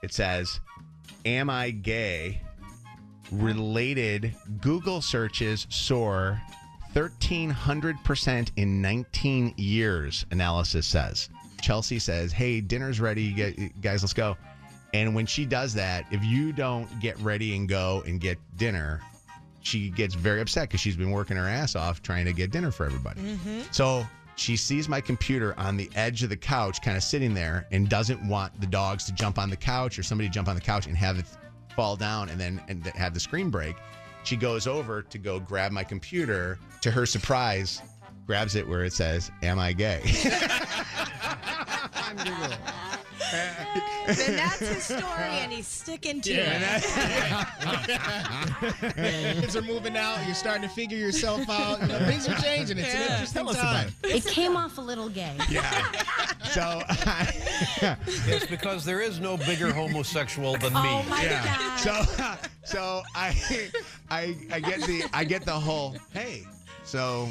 It says, "Am I gay?" Related Google searches soar 1,300% in 19 years, analysis says. Chelsea says, "Hey, dinner's ready. Guys, let's go." And when she does that, if you don't get ready and go and get dinner, she gets very upset because she's been working her ass off trying to get dinner for everybody. Mm-hmm. So she sees my computer on the edge of the couch kind of sitting there and doesn't want the dogs to jump on the couch or somebody to jump on the couch and have it fall down and have the screen break. She goes over to go grab my computer. To her surprise, grabs it where it says, "Am I gay?" Then that's his story, and he's sticking to it. Kids are moving out. You're starting to figure yourself out. Things are changing. It's an interesting time. It came off a little gay. Yeah. So It's because there is no bigger homosexual than me. Oh my God. So I get the whole, hey. So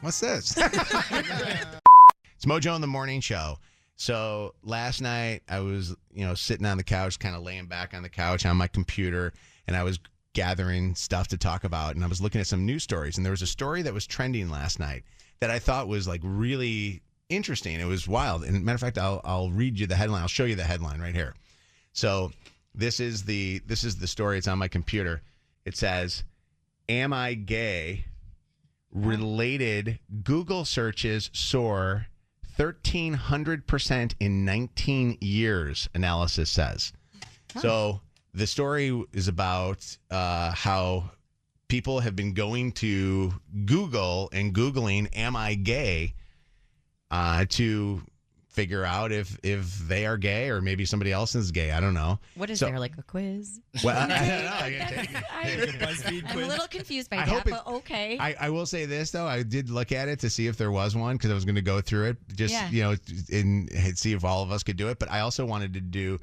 what's this? It's Mojo in the Morning Show. So last night I was, sitting on the couch, kind of laying back on the couch on my computer, and I was gathering stuff to talk about, and I was looking at some news stories, and there was a story that was trending last night that I thought was like really interesting. It was wild. And matter of fact, I'll read you the headline. I'll show you the headline right here. So this is the story. It's on my computer. It says, "Am I gay?" Related Google searches soar 1,300% in 19 years, analysis says. Huh. So the story is about how people have been going to Google and Googling, "Am I gay?" To figure out if they are gay or maybe somebody else is gay. I don't know. What is there, like a quiz? Well, I don't know. I'm a little confused by that, but okay. I will say this, though. I did look at it to see if there was one because I was going to go through it and see if all of us could do it. But I also wanted to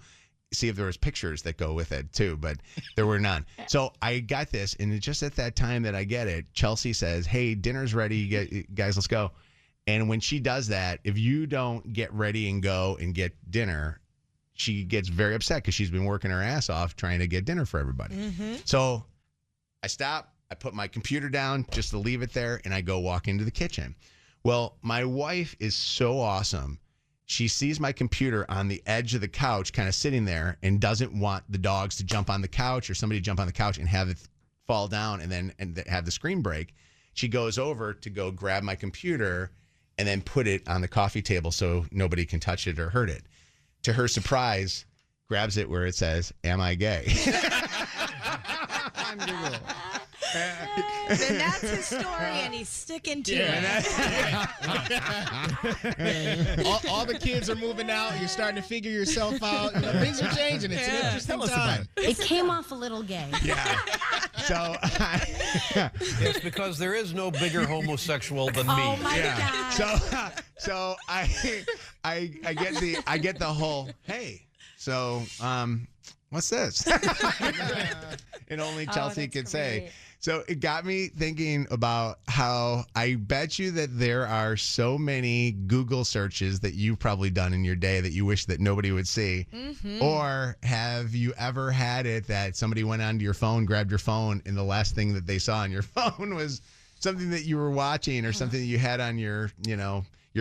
see if there was pictures that go with it, too. But there were none. So I got this, and just at that time that I get it, Chelsea says, "Hey, dinner's ready. Guys, let's go." And when she does that, if you don't get ready and go and get dinner, she gets very upset because she's been working her ass off trying to get dinner for everybody. Mm-hmm. So I stop, I put my computer down just to leave it there, and I go walk into the kitchen. Well, my wife is so awesome. She sees my computer on the edge of the couch kind of sitting there and doesn't want the dogs to jump on the couch or somebody to jump on the couch and have it fall down and have the screen break. She goes over to go grab my computer and then put it on the coffee table so nobody can touch it or hurt it. To her surprise, grabs it where it says, "Am I gay?" Then that's his story, and he's sticking to it. All the kids are moving out. You're starting to figure yourself out. Things are changing. It's an interesting time. It came off a little gay. Yeah. So It's because there is no bigger homosexual than me. Oh my God. So I get the whole, hey. So what's this? And only Chelsea could say. So it got me thinking about how I bet you that there are so many Google searches that you've probably done in your day that you wish that nobody would see. Mm-hmm. Or have you ever had it that somebody went onto your phone, grabbed your phone, and the last thing that they saw on your phone was something that you were watching or something that you had on your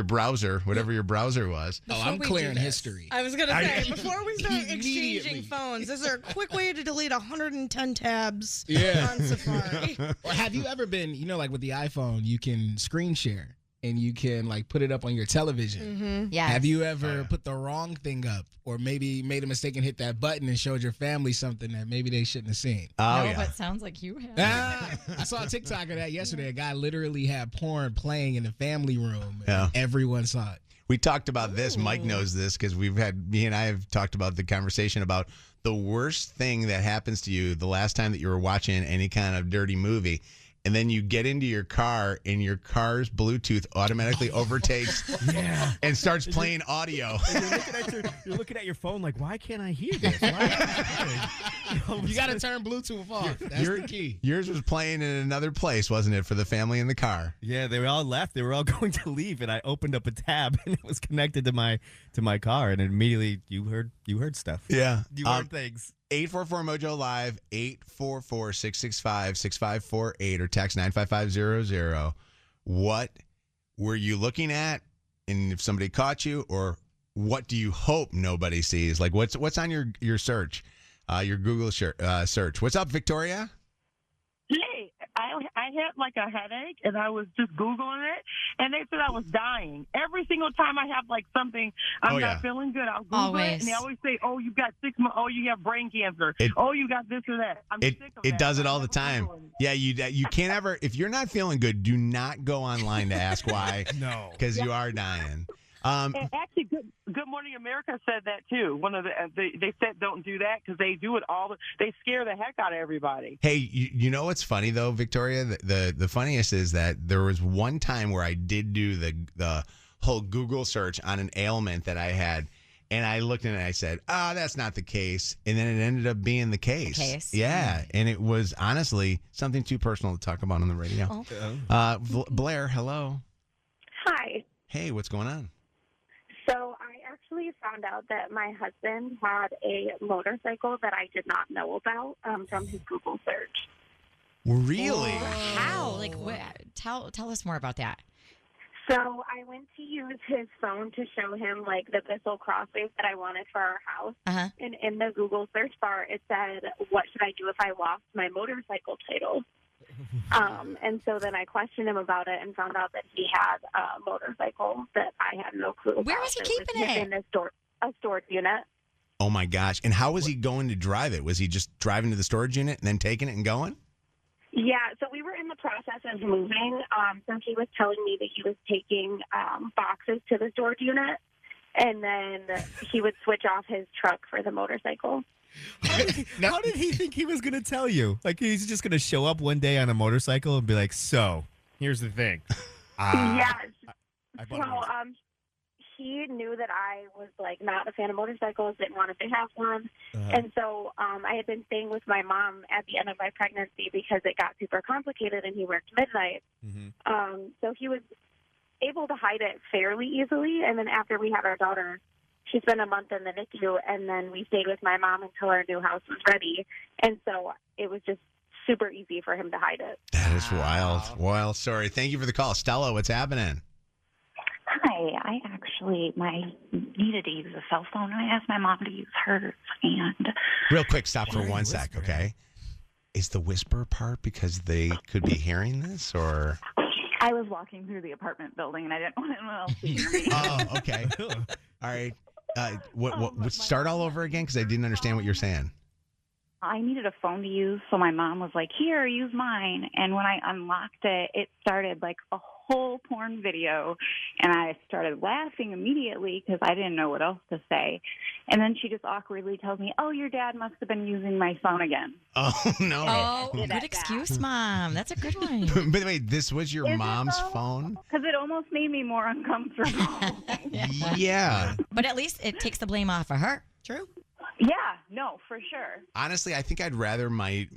browser, whatever your browser was. I'm clearing history. I was going to say, before we start exchanging phones, is there a quick way to delete 110 tabs on Safari? Or have you ever been, like with the iPhone, you can screen share and you can like put it up on your television. Mm-hmm. Yeah. Have you ever put the wrong thing up or maybe made a mistake and hit that button and showed your family something that maybe they shouldn't have seen? Oh, no, yeah. but sounds like you have. I saw a TikTok of that yesterday. A guy literally had porn playing in the family room. Yeah. And everyone saw it. We talked about this. Mike knows this because me and I have talked about the conversation about the worst thing that happens to you the last time that you were watching any kind of dirty movie. And then you get into your car, and your car's Bluetooth automatically overtakes and starts playing audio. And you're looking at your phone like, why can't I hear this? You got to turn Bluetooth off. That's the key. Yours was playing in another place, wasn't it, for the family in the car? Yeah, they were all left. They were all going to leave, and I opened up a tab, and it was connected to my car, and immediately you heard You heard stuff. Yeah. You heard things. 844-MOJO Live, 844-665-6548, or text 95500. What were you looking at? And if somebody caught you, or what do you hope nobody sees? Like, what's on your search, your Google search? What's up, Victoria? Hey, I had like a headache, and I was just Googling it, and they said I was dying. Every single time I have like something, I'm not feeling good, I'll Google it, and they always say, oh, you got 6 months, oh, you have brain cancer, oh, you got this or that. I'm sick of it that. does it all the time. Yeah, you can't ever, if you're not feeling good, do not go online to ask why. No. Because you are dying. And actually, Good Morning America said that too. One of they said don't do that because they do it all. They scare the heck out of everybody. Hey, you know what's funny though, Victoria? The funniest is that there was one time where I did do the whole Google search on an ailment that I had, and I looked at it and I said, that's not the case, and then it ended up being the case. Yeah, and it was honestly something too personal to talk about on the radio. Blair, hello. Hi. Hey, what's going on? So I actually found out that my husband had a motorcycle that I did not know about from his Google search. Really? How? Like, tell us more about that. So I went to use his phone to show him like the Bissell Crossways that I wanted for our house. And in the Google search bar, it said, what should I do if I lost my motorcycle title? And so then I questioned him about it and found out that he had a motorcycle that I had no clue about. Where was he keeping it? In a storage unit. Oh my gosh. And how was he going to drive it? Was he just driving to the storage unit and then taking it and going? Yeah, so we were in the process of moving. So he was telling me that he was taking boxes to the storage unit, and then he would switch off his truck for the motorcycle. How did he think he was going to tell you? Like, he's just going to show up one day on a motorcycle and be like, so, here's the thing. He knew that I was, like, not a fan of motorcycles, didn't want to have one. And so I had been staying with my mom at the end of my pregnancy because it got super complicated and he worked midnight. So he was able to hide it fairly easily. And then after we had our daughter, she spent a month in the NICU, and then we stayed with my mom until our new house was ready. And so it was just super easy for him to hide it. That is wild. Wild story. Thank you for the call. Stella, what's happening? Hi. I needed to use a cell phone. I asked my mom to use hers. And real quick, stop for one sec, okay? Is the whisper part because they could be hearing this, or? I was walking through the apartment building, and I didn't want anyone else to hear me. Oh, okay. All right. Start all over again because I didn't understand what you're saying. I needed a phone to use, so my mom was like, here, use mine. And when I unlocked it, it started like a whole porn video, and I started laughing immediately because I didn't know what else to say. And then she just awkwardly tells me, oh, your dad must have been using my phone again. Oh, no. Oh, good excuse, Mom. That's a good one. By the way, this was your mom's phone? Because it almost made me more uncomfortable. Yeah. But at least it takes the blame off of her. True. Yeah, no, for sure. Honestly, I think I'd rather my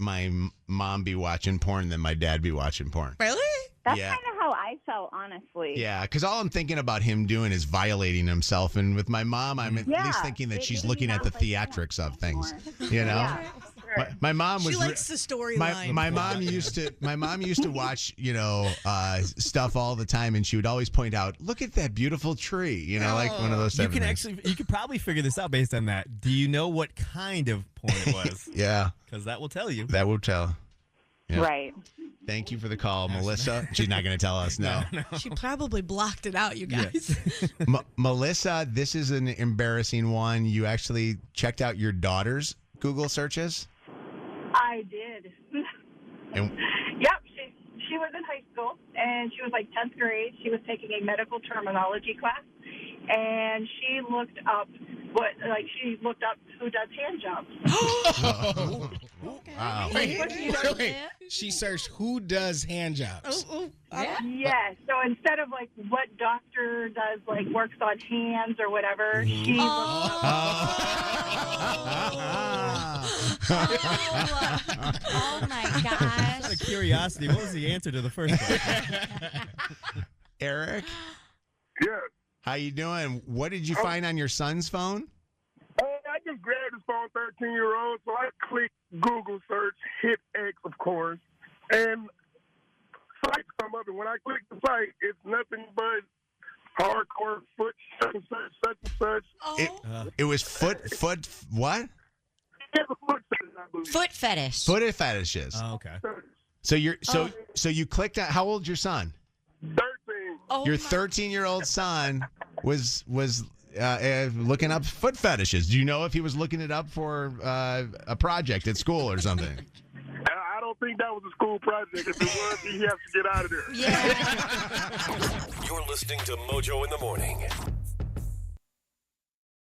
mom be watching porn than my dad be watching porn. Really? That's kind of how I felt, honestly. Yeah, because all I'm thinking about him doing is violating himself. And with my mom, I'm at least thinking that she's looking at the theatrics of things. You know? Yeah. My mom was. She likes the storyline. My mom used to watch, stuff all the time, and she would always point out, "Look at that beautiful tree," like one of those. You could probably figure this out based on that. Do you know what kind of porn it was? Yeah, because that will tell you. That will tell. Yeah. Right. Thank you for the call, Melissa. She's not going to tell us. No. She probably blocked it out, you guys. Yes. Melissa, this is an embarrassing one. You actually checked out your daughter's Google searches? I did. And yep, she was in high school, and she was like 10th grade. She was taking a medical terminology class, and she looked up who does hand jobs. Wow. Wait. She searched who does hand jobs. Yes. So instead of like what doctor does works on hands or whatever, she looked up. Oh my gosh. Out of curiosity, what was the answer to the first one? Eric? Yeah. How you doing? What did you find on your son's phone? I iPhone 13-year-old, so I click Google search, hit X, of course, and sites come up. And when I click the site, it's nothing but hardcore foot such and such. It was foot what? Foot fetish. Foot fetishes. Oh, okay. So you clicked on. How old's your son? 13. Your 13-year-old son was looking up foot fetishes. Do you know if he was looking it up for a project at school or something? I don't think that was a school project. If it was, he has to get out of there. You're listening to Mojo in the Morning.